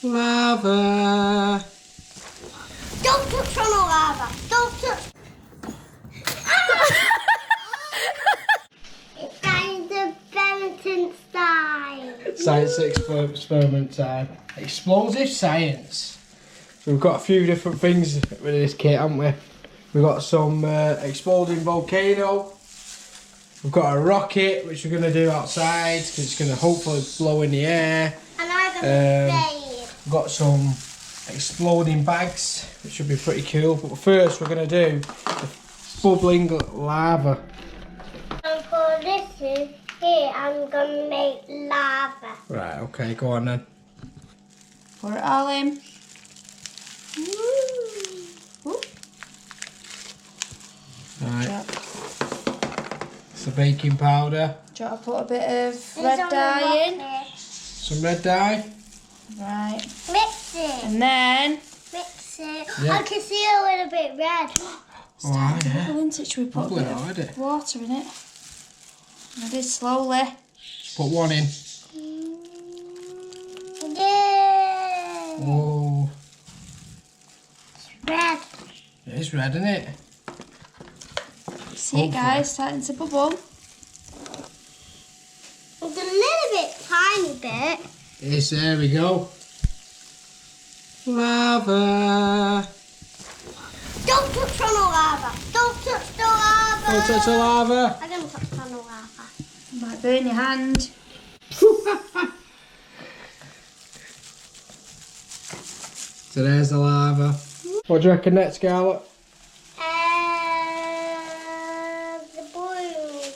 Lava. Don't touch on the lava. Don't touch. It's kind of experiment time. Science experiment time. Explosive science. So we've got a few different things with this kit, haven't we? We've got some exploding volcano. We've got a rocket, which we're going to do outside, because it's going to hopefully blow in the air. And I'm going to stay. We've got some exploding bags, which should be pretty cool. But first, we're going to do the bubbling lava. And for this here, I'm going to make lava. Right, okay, go on then. Pour it all in. Ooh. Right. It's the baking powder. Do you want to put a bit of red dye in? Some red dye. Right. Mix it. And then... Mix it. Yeah. I can see a little bit red. Alright, yeah. Should we put a bit of water in it? Ready, slowly. Put one in. Yeah. Whoa. It's red. It is red, isn't it? See it, guys, starting to bubble. It's a little bit, tiny bit. Yes, there we go. Lava. Don't touch on the lava. Don't touch the lava. Don't touch the lava. I'm going to touch on the lava. Might burn your hand. So there's the lava. What do you reckon next, Scarlett? The balloons.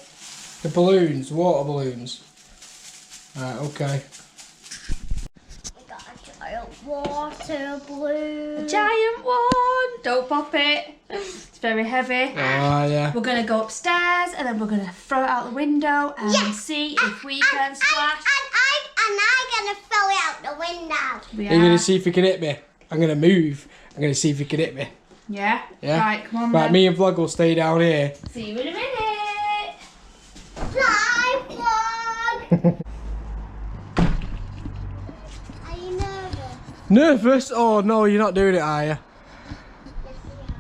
The balloons, water balloons. Right, okay. We got a giant water balloon. A giant one. Don't pop it. It's very heavy. Oh, yeah. We're going to go upstairs and then we're going to throw it out the window and see if we can splash. And I'm going to throw it out the window. You're going to see if you can hit me. I'm going to move. I'm going to see if you can hit me. Yeah? Yeah? Right, come on Right, then. me and Vlog will stay down here. See you in a minute. Fly, Vlog. Are you nervous? Nervous? Oh, no, you're not doing it, are you?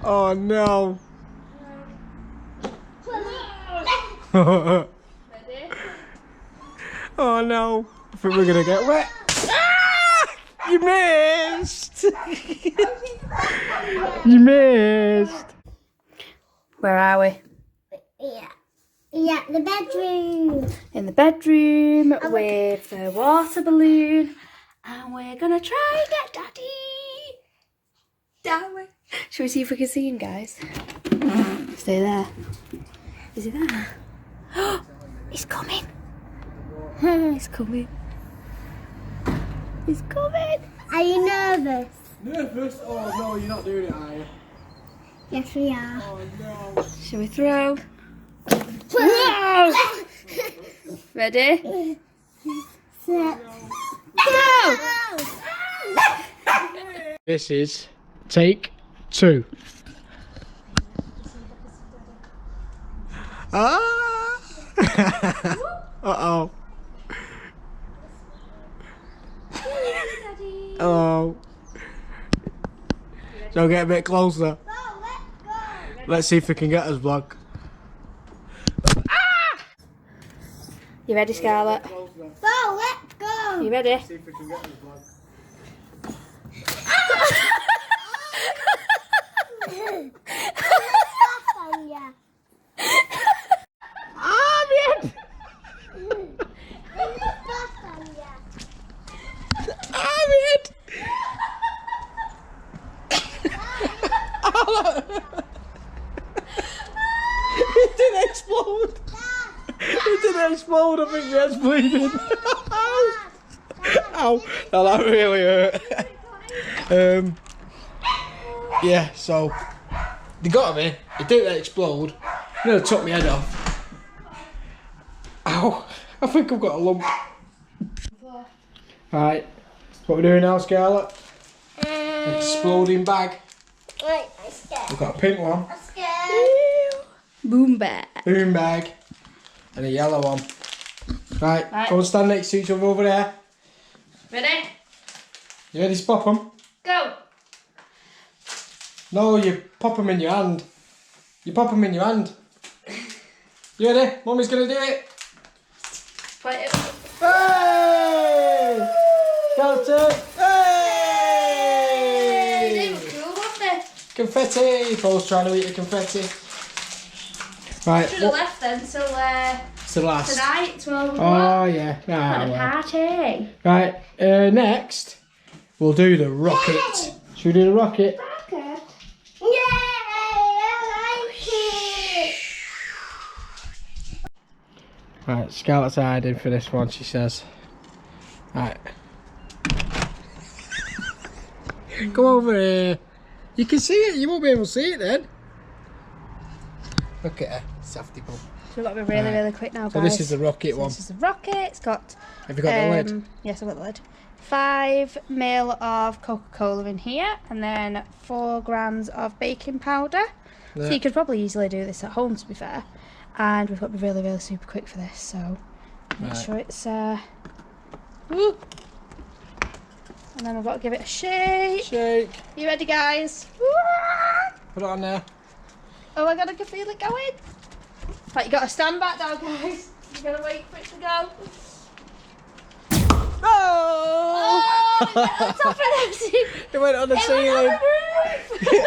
Oh, no. Ready? Oh, no. I think we're going to get wet. Ah! You missed. You missed. Where are we? Yeah, the bedroom. In the bedroom with the water balloon. And we're going to try and get Daddy. Down. Shall we see if we can see him, guys? Stay there. Is he there? He's coming. He's coming. He's coming. Are you nervous? Nervous? Oh, no, you're not doing it, are you? Yes, we are. Oh, no. Shall we throw? Whoa! Ready? Set. Go! This is take 2. Ah! Uh-oh. Hello. So get a bit closer. Let's see if we can get us, Vlog. You ready, Scarlett? Go, let's go. You ready? See if we can get us, Vlog. Ah, bien! Ah, bien! It didn't explode! It didn't explode, I think that's bleeding. Ow! Now that really hurt. Yeah, so they got me. It didn't explode. Nearly took my head off. Ow! I think I've got a lump. Right, what we're doing now, Scarlett? Exploding bag. Wait, I'm scared. We've got a pink one, I'm scared. Boom bag. boom bag, and a yellow one. Right, Right. go and stand next to each other over there. Ready? You ready to pop them? Go. No, you pop them in your hand. You pop them in your hand. You ready? Mummy's going to do it. Put it. Hey! Scarlett! Hey! They were cool, weren't they? Confetti! Paul's trying to eat the confetti. Right. Should have left them till last. tonight. Tomorrow. Oh, yeah. What a party. Right, next, we'll do the rocket. Should we do the rocket? Rocket. Yay! I like it. Right, Scarlett's hiding for this one, she says. Right. Come over here. You can see it, you won't be able to see it then. Look at her, softy bum. So we've got to be really, really quick now, guys. So this is the rocket one. This is the rocket. It's got... Have you got the lid? Yes, I've got the lid. 5 ml of Coca-Cola in here, and then 4 grams of baking powder. Yeah. So you could probably easily do this at home, to be fair. And we've got to be really, really super quick for this, so make sure it's... Woo. And then we've got to give it a shake. Shake. You ready, guys? Put it on there. Oh my god, I can feel it going. Right, you got to stand back now, guys. You got to wait for it to go. Oh! Oh, it went on top of everything. It went on the It ceiling. went on the roof.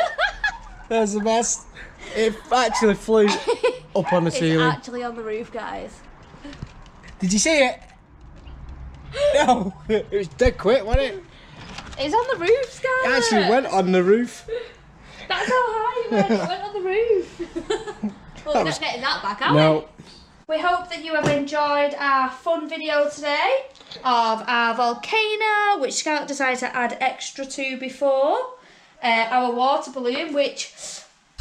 That's the best. It actually flew up on the ceiling. It's actually on the roof, guys. Did you see it? No, it was dead quick, wasn't it? It's on the roof, Scarlett. It actually went on the roof. That's how high it went. It went on the roof. Well, we're not getting that back, are we? No. We hope that you have enjoyed our fun video today of our volcano, which Scarlett decided to add extra to before. Our water balloon, which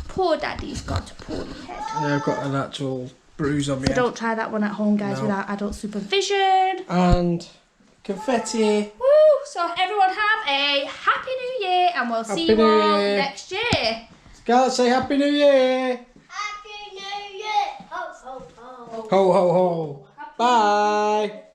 poor daddy's got a poorly head. Yeah, I've got an actual bruise on me. So don't try that one at home, guys, without adult supervision. And confetti. Woo! So everyone have a Happy New Year, and we'll see you all next year. Scarlett, say Happy New Year. Happy New Year. Ho, ho, ho. Ho, ho, ho. Bye.